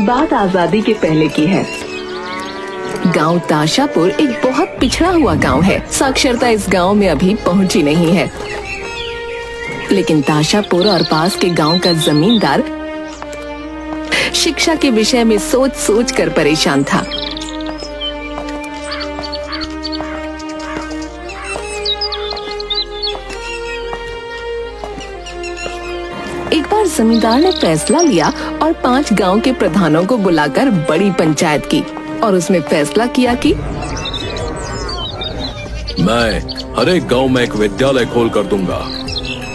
बात आजादी के पहले की है। गांव ताशापुर एक बहुत पिछड़ा हुआ गांव है। साक्षरता इस गांव में अभी पहुंची नहीं है, लेकिन ताशापुर और पास के गांव का जमींदार शिक्षा के विषय में सोच सोच कर परेशान था। एक बार जमींदार ने फैसला लिया और 5 गांव के प्रधानों को बुलाकर बड़ी पंचायत की और उसमें फैसला किया कि मैं हर एक गांव में एक विद्यालय खोल कर दूंगा,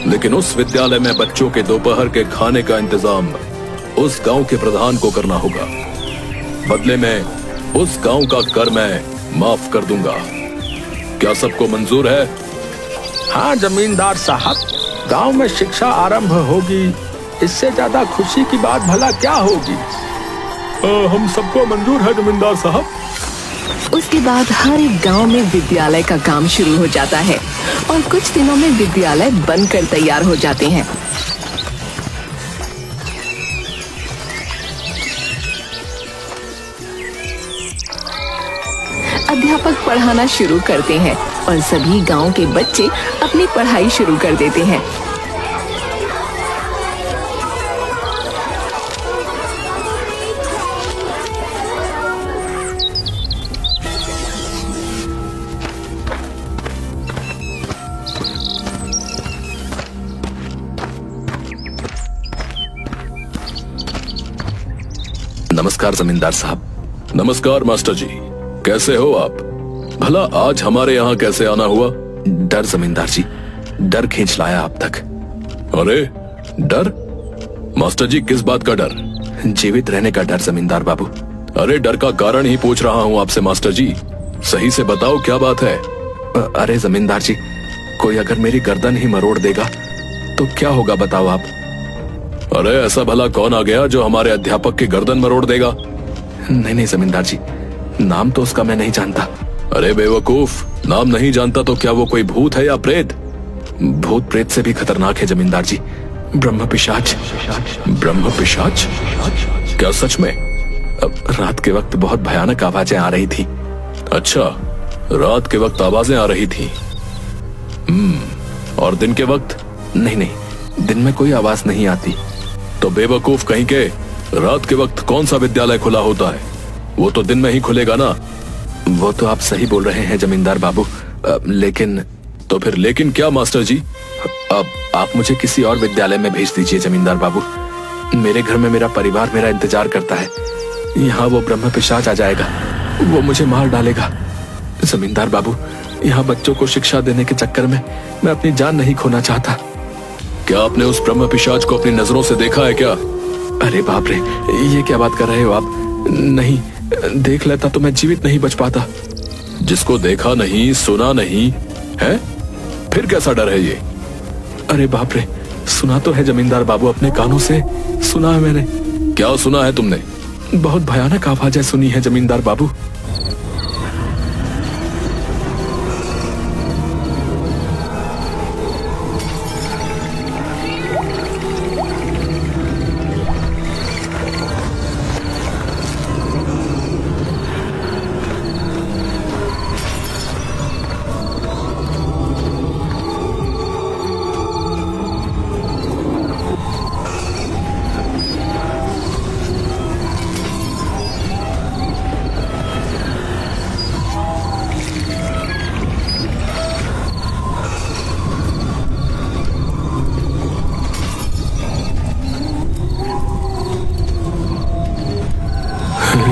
लेकिन उस विद्यालय में बच्चों के दोपहर के खाने का इंतजाम उस गांव के प्रधान को करना होगा। बदले में उस गांव का कर मैं माफ कर दूंगा। क्या सबको मंजूर है? हाँ जमींदार साहब, गांव में शिक्षा आरंभ होगी, इससे ज्यादा खुशी की बात भला क्या होगी। हम सबको मंजूर है जमींदार साहब। उसके बाद हर एक गांव में विद्यालय का काम शुरू हो जाता है और कुछ दिनों में विद्यालय बनकर तैयार हो जाते हैं। अध्यापक पढ़ाना शुरू करते हैं और सभी गांव के बच्चे अपनी पढ़ाई शुरू कर देते हैं। नमस्कार जमींदार साहब। नमस्कार मास्टर जी, कैसे हो आप? भला आज हमारे यहाँ कैसे आना हुआ? डर जमींदार जी, डर खींच लाया आप तक। अरे डर? मास्टर जी किस बात का डर? जीवित रहने का डर जमींदार बाबू। अरे डर का कारण ही पूछ रहा हूँ आपसे मास्टर जी, सही से बताओ क्या बात है? अरे जमींदार जी, कोई अगर मेरी गर्दन ही मरोड़ देगा तो क्या होगा बताओ आप? अरे ऐसा भला कौन आ गया जो हमारे अध्यापक की गर्दन मरोड़ देगा? नहीं जमींदार जी, नाम तो उसका मैं नहीं जानता। अरे बेवकूफ, नाम नहीं जानता तो क्या वो कोई भूत है या प्रेत? भूत प्रेत से भी खतरनाक है जमींदार जी, ब्रह्म पिशाच। ब्रह्म पिशाच? क्या सच में? अब रात के वक्त बहुत भयानक आवाजें आ रही थी। अच्छा, रात के वक्त आवाजें आ रही थी। और दिन के वक्त? नहीं, दिन में कोई आवाज नहीं आती। तो बेवकूफ कहीं के, रात के वक्त कौन सा विद्यालय खुला होता है? वो तो दिन में ही खुलेगा ना। वो तो आप सही बोल रहे हैं जमींदार बाबू, लेकिन तो फिर लेकिन क्या मास्टर जी? अब आप मुझे किसी और विद्यालय में भेज दीजिए जमींदार बाबू। मेरे घर में मेरा परिवार मेरा इंतजार करता है। यहाँ वो ब्रह्म पिशाच आ जाएगा, वो मुझे मार डालेगा। जमींदार बाबू, यहाँ बच्चों को शिक्षा देने के चक्कर में मैं अपनी जान नहीं खोना चाहता। क्या आपने उस ब्रह्म पिशाच को अपनी नजरों से देखा है क्या? अरे बाप रे, ये क्या बात कर रहे हो आप? नहीं, देख लेता तो मैं जीवित नहीं बच पाता। जिसको देखा नहीं, सुना नहीं है, फिर कैसा डर है ये? अरे बाप रे, सुना तो है जमींदार बाबू, अपने कानों से सुना है मैंने। क्या सुना है तुमने? बहुत भयानक आवाजें सुनी है जमींदार बाबू।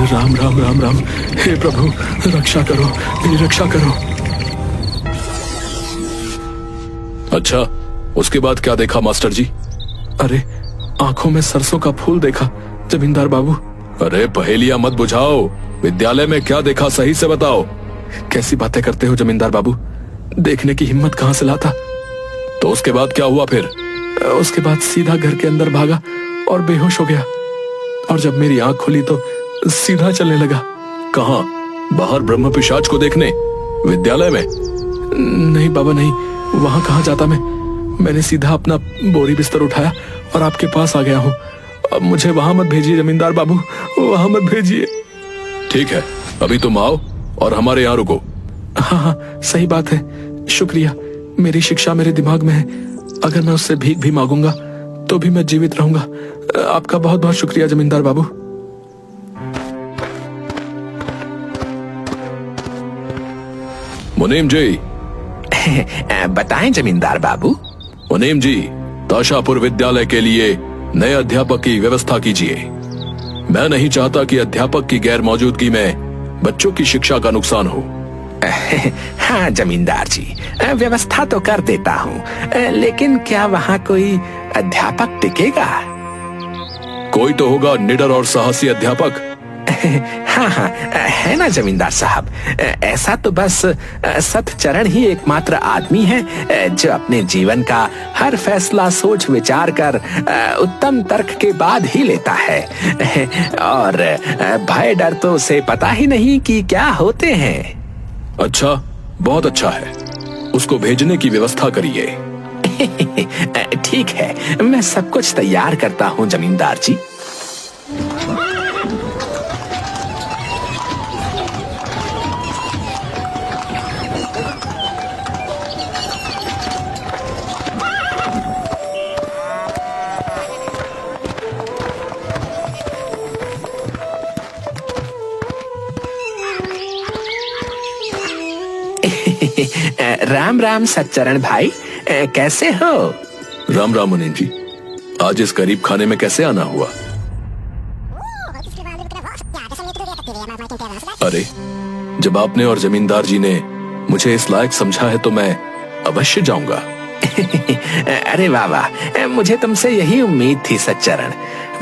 राम राम राम राम, हे प्रभु रक्षा करो, मेरी रक्षा करो। अच्छा, उसके बाद क्या देखा मास्टर जी? अरे आंखों में सरसों का फूल देखा जमींदार बाबू। अरे पहेलियां मत बुझाओ, विद्यालय में क्या देखा सही से बताओ। कैसी बातें करते हो जमींदार बाबू, देखने की हिम्मत कहाँ से लाता। तो उसके बाद क्या हुआ फिर? उसके बाद सीधा घर के अंदर भागा और बेहोश हो गया, और जब मेरी आंख खुली तो सीधा चलने लगा। कहाँ? बाहर ब्रह्म पिशाच को देखने? विद्यालय में? नहीं बाबा नहीं, वहां कहाँ जाता मैं। मैंने सीधा अपना बोरी बिस्तर उठाया और आपके पास आ गया हूँ, अब मुझे वहां मत भेजिए जमींदार बाबू, वहां मत भेजिए। ठीक है, अभी तुम आओ और हमारे यहाँ रुको। हाँ हाँ, सही बात है, शुक्रिया। मेरी शिक्षा मेरे दिमाग में है, अगर मैं उससे भीख भी मांगूंगा तो भी मैं जीवित रहूंगा। आपका बहुत बहुत शुक्रिया जमींदार बाबू। मुनीम जी। बताएं जमींदार बाबू। मुनीम जी, ताशापुर विद्यालय के लिए नए अध्यापक की व्यवस्था कीजिए। मैं नहीं चाहता कि अध्यापक की गैर मौजूदगी में बच्चों की शिक्षा का नुकसान हो। हाँ जमींदार जी, व्यवस्था तो कर देता हूँ, लेकिन क्या वहाँ कोई अध्यापक टिकेगा? कोई तो होगा निडर और साहसी अध्यापक। हाँ हाँ, है ना जमींदार साहब। ऐसा तो बस सतचरण ही एकमात्र आदमी है जो अपने जीवन का हर फैसला सोच विचार कर उत्तम तर्क के बाद ही लेता है, और भय डर तो उसे पता ही नहीं कि क्या होते हैं। अच्छा, बहुत अच्छा है, उसको भेजने की व्यवस्था करिए। ठीक है, मैं सब कुछ तैयार करता हूँ जमींदार जी। राम राम सच्चरण भाई, कैसे हो? राम राम मुनीम जी, आज इस गरीब खाने में कैसे आना हुआ? अरे, जब आपने और जमींदार जी ने मुझे इस लायक समझा है तो मैं अवश्य जाऊंगा। अरे वाह वाह, मुझे तुमसे यही उम्मीद थी सच्चरण।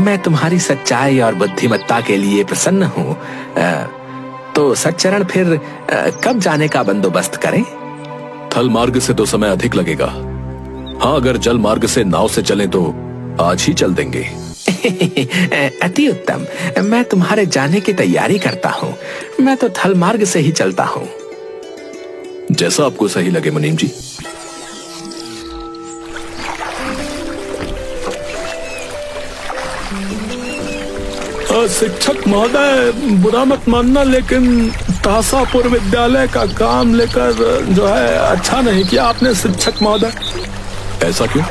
मैं तुम्हारी सच्चाई और बुद्धिमत्ता के लिए प्रसन्न हूँ। तो सच्चरण, फिर कब जाने का बंदोबस्त करें? थल मार्ग से तो समय अधिक लगेगा। हाँ, अगर जल मार्ग से नाव से चलें तो आज ही चल देंगे। अति उत्तम, मैं तुम्हारे जाने की तैयारी करता हूँ। मैं तो थल मार्ग से ही चलता हूँ। जैसा आपको सही लगे मुनीम जी। शिक्षक महोदय, बुरा मत मानना, लेकिन ताशापुर विद्यालय का काम लेकर जो है अच्छा नहीं किया आपने शिक्षक महोदय। ऐसा क्यों?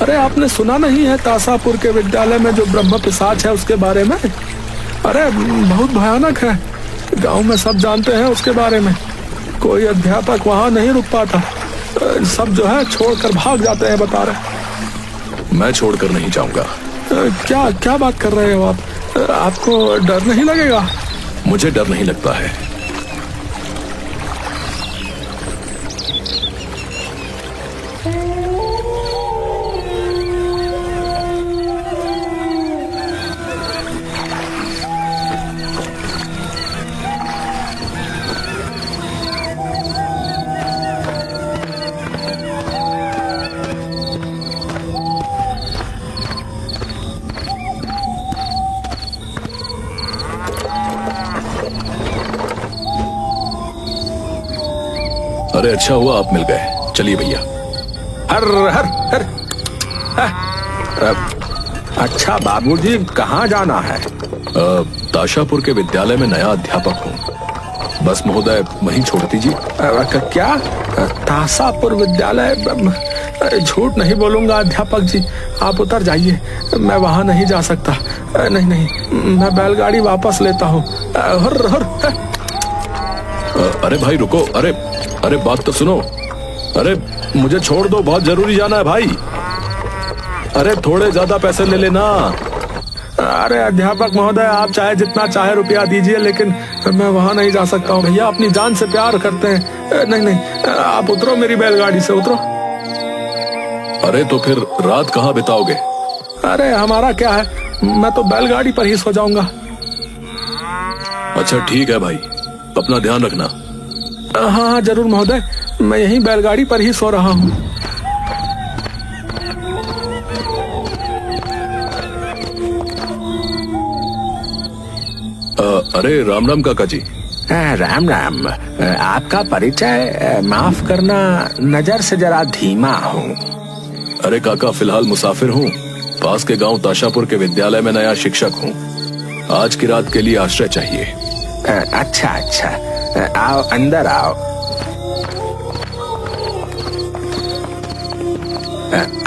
अरे, आपने सुना नहीं है ताशापुर के विद्यालय में जो ब्रह्म पिशाच है उसके बारे में? अरे, बहुत भयानक है, गांव में सब जानते हैं उसके बारे में। कोई अध्यापक वहां नहीं रुक पाता, सब जो है छोड़कर भाग जाते हैं, बता रहे। मैं छोड़कर नहीं जाऊंगा। क्या क्या बात कर रहे हो आप? आपको डर नहीं लगेगा? मुझे डर नहीं लगता है। अरे, अच्छा हुआ आप मिल गए। चलिए भैया। हर हर हर। अच्छा बाबूजी, कहाँ जाना है? ताशापुर के विद्यालय में नया अध्यापक हूँ। बस महोदय वहीं छोड़ दीजिए। क्या? ताशापुर विद्यालय? झूठ नहीं बोलूंगा अध्यापक जी, आप उतर जाइए, मैं वहां नहीं जा सकता। नहीं नहीं, मैं बैलगाड़ी वापस लेता हूँ। अरे भाई रुको, अरे अरे बात तो सुनो। अरे मुझे छोड़ दो, बहुत जरूरी जाना है भाई। अरे थोड़े ज्यादा पैसे ले लेना। अरे अध्यापक महोदय, आप चाहे जितना चाहे रुपया दीजिए, लेकिन मैं वहां नहीं जा सकता हूँ। भैया अपनी जान से प्यार करते हैं। नहीं नहीं, आप उतरो, मेरी बैलगाड़ी से उतरो। अरे तो फिर रात कहाँ बिताओगे? अरे हमारा क्या है, मैं तो बैलगाड़ी पर ही सो जाऊंगा। अच्छा ठीक है भाई, अपना ध्यान रखना। हाँ हाँ जरूर महोदय, मैं यहीं बैलगाड़ी पर ही सो रहा हूँ। अरे राम राम काका जी। राम राम। आपका परिचय? माफ करना, नजर से जरा धीमा हूँ। अरे काका, फिलहाल मुसाफिर हूँ, पास के गांव ताशापुर के विद्यालय में नया शिक्षक हूँ। आज की रात के लिए आश्रय चाहिए। अच्छा अच्छा, आओ अंदर आओ।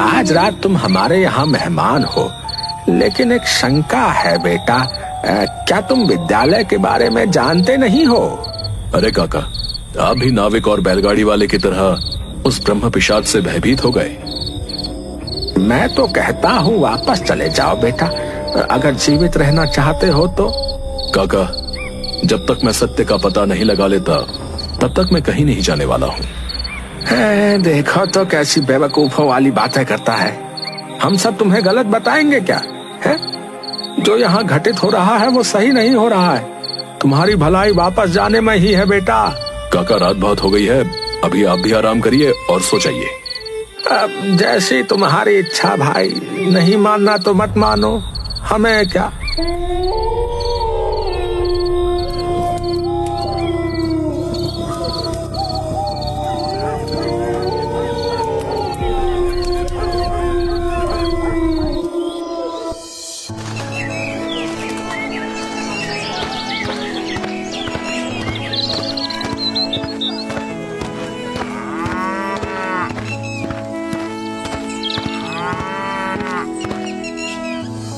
आज रात तुम हमारे यहाँ मेहमान हो, लेकिन एक शंका है बेटा। क्या तुम विद्यालय के बारे में जानते नहीं हो? अरे काका, आप भी नाविक और बैलगाड़ी वाले की तरह उस ब्रह्म पिशाच से भयभीत हो गए। मैं तो कहता हूँ वापस चले जाओ बेटा, अगर जीवित रहना चाहते हो तो। काका, जब तक मैं सत्य का पता नहीं लगा लेता तब तक मैं कहीं नहीं जाने वाला हूँ। देखो तो कैसी बेवकूफों वाली बातें करता है। हम सब तुम्हें गलत बताएंगे क्या है? जो यहाँ घटित हो रहा है वो सही नहीं हो रहा है। तुम्हारी भलाई वापस जाने में ही है बेटा। काका, रात बहुत हो गई है, अभी आप भी आराम करिए और सो जाइए। अब जैसी तुम्हारी इच्छा भाई, नहीं मानना तो मत मानो, हमें क्या।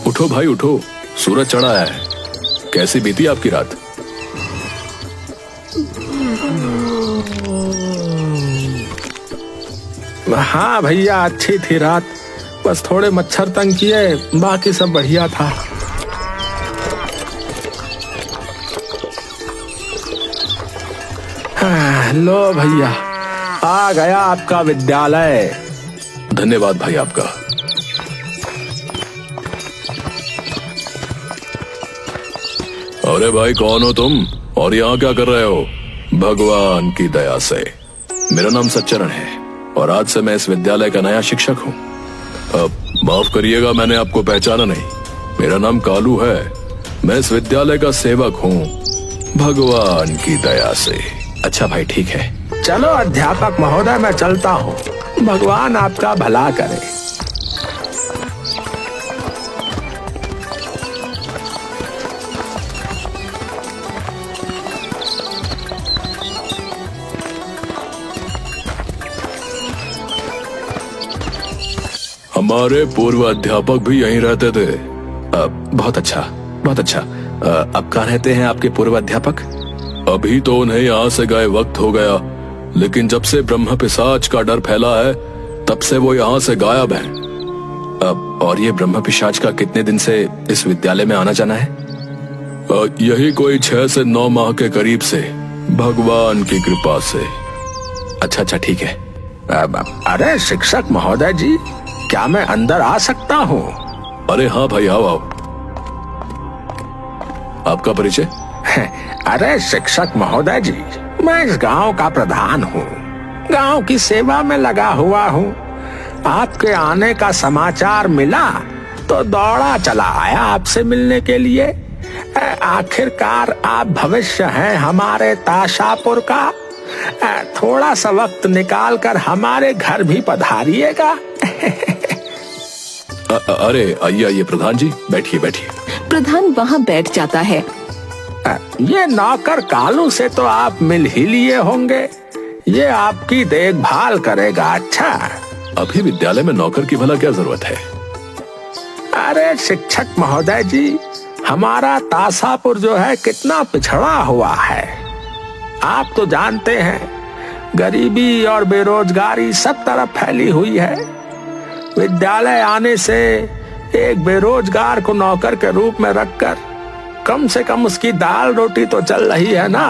उठो भाई उठो, सूरज चढ़ा है। कैसी बीती आपकी रात? हाँ भैया, अच्छी थी रात, बस थोड़े मच्छर तंग किए, बाकी सब बढ़िया था। लो भैया, आ गया आपका विद्यालय। धन्यवाद भाई आपका। अरे भाई, कौन हो तुम और यहाँ क्या कर रहे हो? भगवान की दया से मेरा नाम सच्चरण है और आज से मैं इस विद्यालय का नया शिक्षक हूँ। अब माफ करिएगा, मैंने आपको पहचाना नहीं। मेरा नाम कालू है, मैं इस विद्यालय का सेवक हूँ, भगवान की दया से। अच्छा भाई, ठीक है। चलो अध्यापक महोदय, मैं चलता हूँ। भगवान आपका भला करे। हमारे पूर्व अध्यापक भी यहीं रहते थे। बहुत अच्छा, बहुत अच्छा। अब कहाँ रहते हैं आपके पूर्व अध्यापक? अभी तो उन्हें यहाँ से गए वक्त हो गया, लेकिन जब से ब्रह्म पिशाच का डर फैला है तब से वो यहाँ से गायब हैं। और ये ब्रह्म पिशाच का कितने दिन से इस विद्यालय में आना जाना है? यही कोई 6 से 9 माह के करीब से, भगवान की कृपा से। अच्छा अच्छा, ठीक है। अरे शिक्षक महोदय जी, क्या मैं अंदर आ सकता हूँ? अरे हाँ भाई, आओ आओ। आपका परिचय? अरे शिक्षक महोदय जी, मैं इस गांव का प्रधान हूँ, गांव की सेवा में लगा हुआ हूँ। आपके आने का समाचार मिला तो दौड़ा चला आया आपसे मिलने के लिए। आखिरकार आप भविष्य हैं हमारे ताशापुर का। थोड़ा सा वक्त निकाल कर हमारे घर भी पधारिएगा। अरे आइए आइए प्रधान जी, बैठिए बैठिए। प्रधान वहाँ बैठ जाता है। ये नौकर कालू से तो आप मिल ही लिए होंगे, ये आपकी देखभाल करेगा। अच्छा, अभी विद्यालय में नौकर की भला क्या जरूरत है? अरे शिक्षक महोदय जी, हमारा ताशापुर जो है कितना पिछड़ा हुआ है। आप तो जानते हैं, गरीबी और बेरोजगारी सब तरफ फैली हुई है। विद्यालय आने से एक बेरोजगार को नौकर के रूप में रखकर कम से कम उसकी दाल रोटी तो चल रही है ना।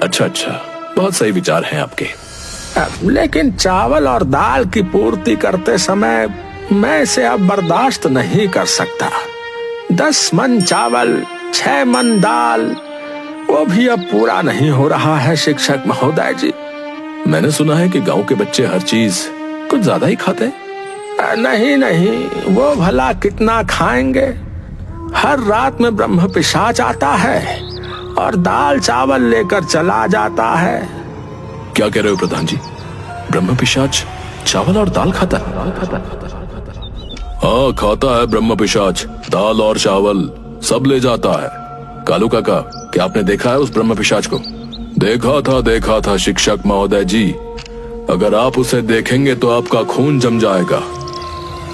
अच्छा अच्छा, बहुत सही विचार हैं आपके। लेकिन चावल और दाल की पूर्ति करते समय मैं इसे अब बर्दाश्त नहीं कर सकता। 10 मन चावल, 6 मन दाल, वो भी अब पूरा नहीं हो रहा है शिक्षक महोदय जी। मैंने सुना है कि गांव के बच्चे हर चीज कुछ ज्यादा ही खाते हैं। नहीं नहीं, वो भला कितना खाएंगे। हर रात में ब्रह्म पिशाच आता है और दाल चावल लेकर चला जाता है। क्या कह रहे हो प्रधान जी? ब्रह्म पिशाच चावल और दाल खाता? हाँ, खाता है ब्रह्म पिशाच, दाल और चावल सब ले जाता है। कालू काका, क्या आपने देखा है उस ब्रह्म पिशाच को? देखा था शिक्षक महोदय जी। अगर आप उसे देखेंगे तो आपका खून जम जाएगा।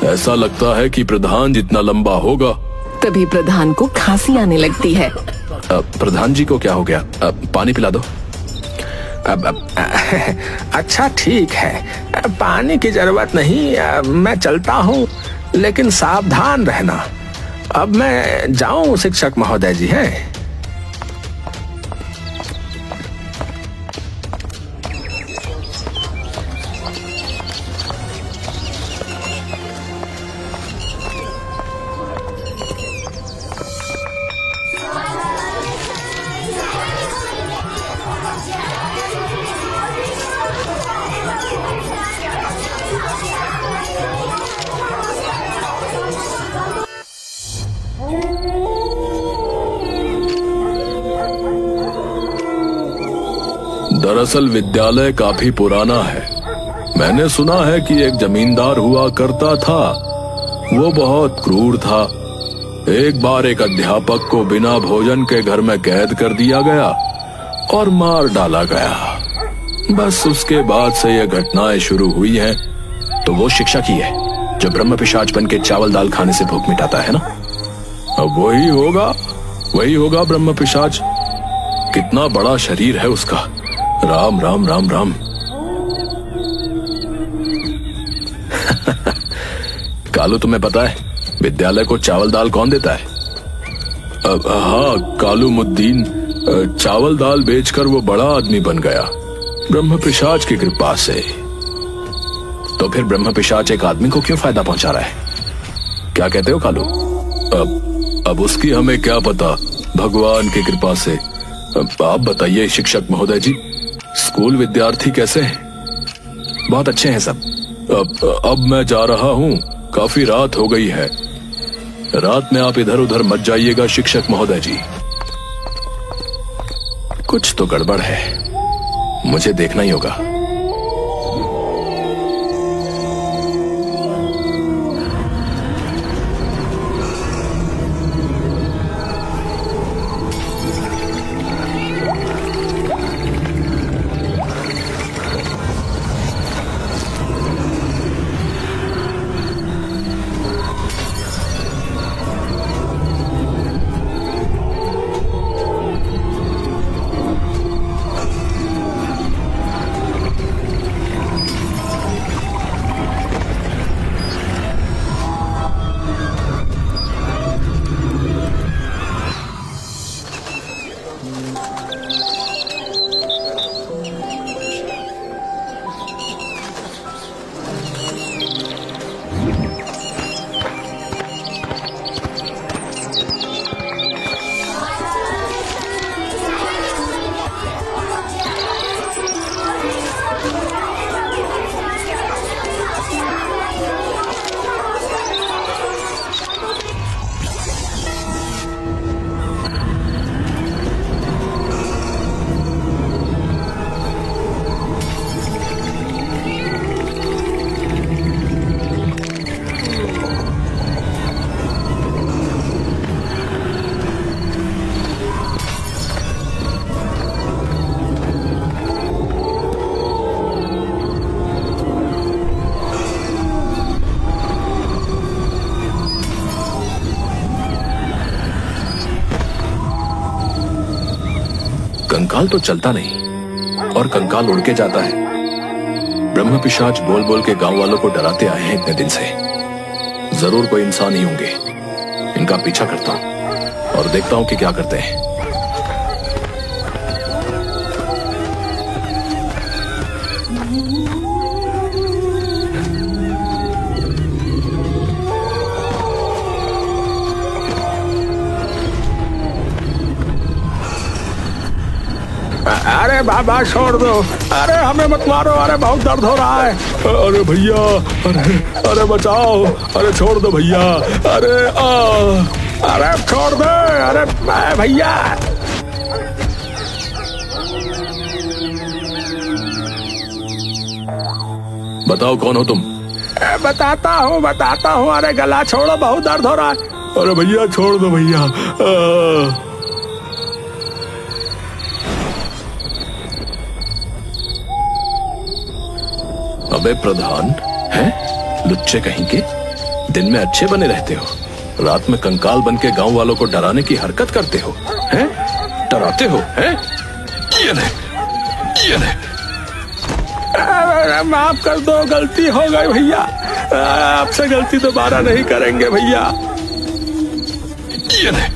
ऐसा लगता है कि प्रधान जितना लंबा होगा। तभी प्रधान को खांसी आने लगती है। प्रधान जी को क्या हो गया? पानी पिला दो। अच्छा ठीक है, पानी की जरूरत नहीं, मैं चलता हूँ, लेकिन सावधान रहना। अब मैं जाऊं शिक्षक महोदय जी? हैं दरअसल विद्यालय काफी पुराना है। मैंने सुना है कि एक जमींदार हुआ करता था। वो बहुत क्रूर था। एक बार एक अध्यापक को बिना भोजन के घर में कैद कर दिया गया और मार डाला गया। बस उसके बाद से ये घटनाएं शुरू हुई हैं। तो वो शिक्षक ही है जो ब्रह्म पिशाच बन के चावल दाल खाने से भूख मिटाता है ना? अब वही होगा ब्रह्म पिशाच। कितना बड़ा शरीर है उसका। राम राम राम राम। कालू, तुम्हें पता है विद्यालय को चावल दाल कौन देता है? हाँ, कालूमुद्दीन। चावल दाल बेचकर वो बड़ा आदमी बन गया ब्रह्म पिशाच की कृपा से। तो फिर ब्रह्म पिशाच एक आदमी को क्यों फायदा पहुंचा रहा है? क्या कहते हो कालू? अब उसकी हमें क्या पता, भगवान की कृपा से। आप बताइए शिक्षक महोदय जी, स्कूल विद्यार्थी कैसे हैं? बहुत अच्छे हैं सब। अब मैं जा रहा हूँ, काफी रात हो गई है। रात में आप इधर उधर मत जाइएगा शिक्षक महोदय जी। कुछ तो गड़बड़ है, मुझे देखना ही होगा। कंकाल तो चलता नहीं और कंकाल उड़ के जाता है। ब्रह्म पिशाच बोल बोल के गांव वालों को डराते आए हैं इतने दिन से। जरूर कोई इंसान ही होंगे। इनका पीछा करता हूं और देखता हूं कि क्या करते हैं। अरे बाबा छोड़ दो, अरे हमें मत मारो, अरे बहुत दर्द हो रहा है। अरे भैया, अरे बचाओ, अरे छोड़ दो भैया, अरे छोड़ दो, अरे भैया। बताओ कौन हो तुम? बताता हूँ। अरे गला छोड़ो, बहुत दर्द हो रहा है। अरे भैया छोड़ दो भैया। अबे प्रधान है, लुच्चे कहीं के, दिन में अच्छे बने रहते हो, रात में कंकाल बन के गांव वालों को डराने की हरकत करते हो, हैं? डराते हो, हैं? ये ले। माफ कर दो, गलती हो गई भैया। आपसे गलती दोबारा नहीं करेंगे भैया। ये ले।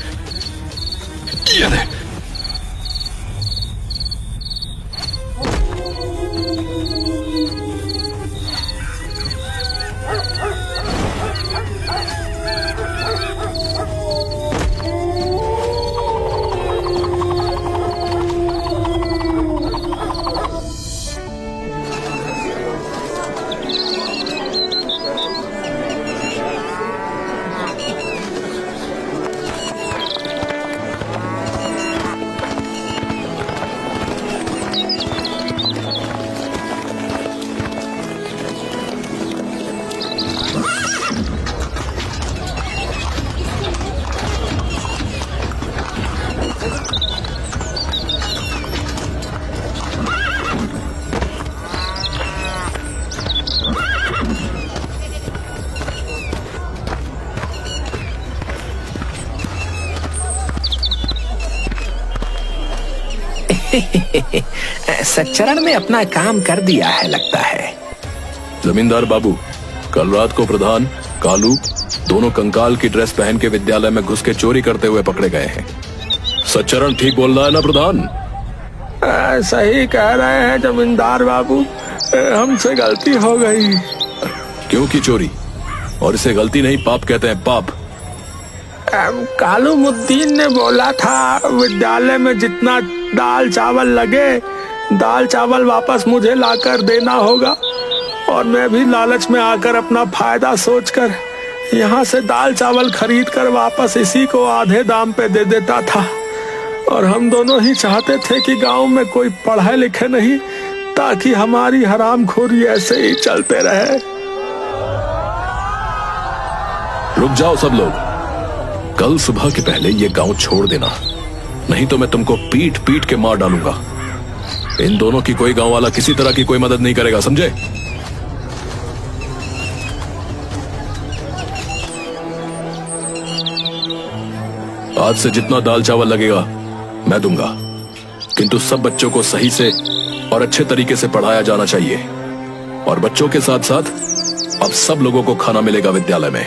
सच्चरण में अपना काम कर दिया है लगता है। जमींदार बाबू, कल रात को प्रधान कालू दोनों कंकाल की ड्रेस पहन के विद्यालय में घुस के चोरी करते हुए पकड़े गए हैं। सच्चरण ठीक बोल रहा है ना प्रधान? सही कह रहे हैं जमींदार बाबू, हमसे गलती हो गई। क्यों की चोरी? और इसे गलती नहीं पाप कहते हैं, पाप। कालूमुद्दीन ने बोला था विद्यालय में जितना दाल चावल लगे, दाल चावल वापस मुझे लाकर देना होगा। और मैं भी लालच में आकर अपना फायदा सोचकर यहाँ से दाल चावल खरीद कर वापस इसी को आधे दाम पे दे देता था। और हम दोनों ही चाहते थे कि गांव में कोई पढ़े लिखे नहीं, ताकि हमारी हरामखोरी ऐसे ही चलते रहे। रुक जाओ सब लोग, कल सुबह के पहले ये गांव छोड़ देना, नहीं तो मैं तुमको पीट पीट के मार डालूंगा। इन दोनों की कोई गांव वाला किसी तरह की कोई मदद नहीं करेगा, समझे? आज से जितना दाल चावल लगेगा मैं दूंगा, किंतु सब बच्चों को सही से और अच्छे तरीके से पढ़ाया जाना चाहिए। और बच्चों के साथ साथ अब सब लोगों को खाना मिलेगा विद्यालय में।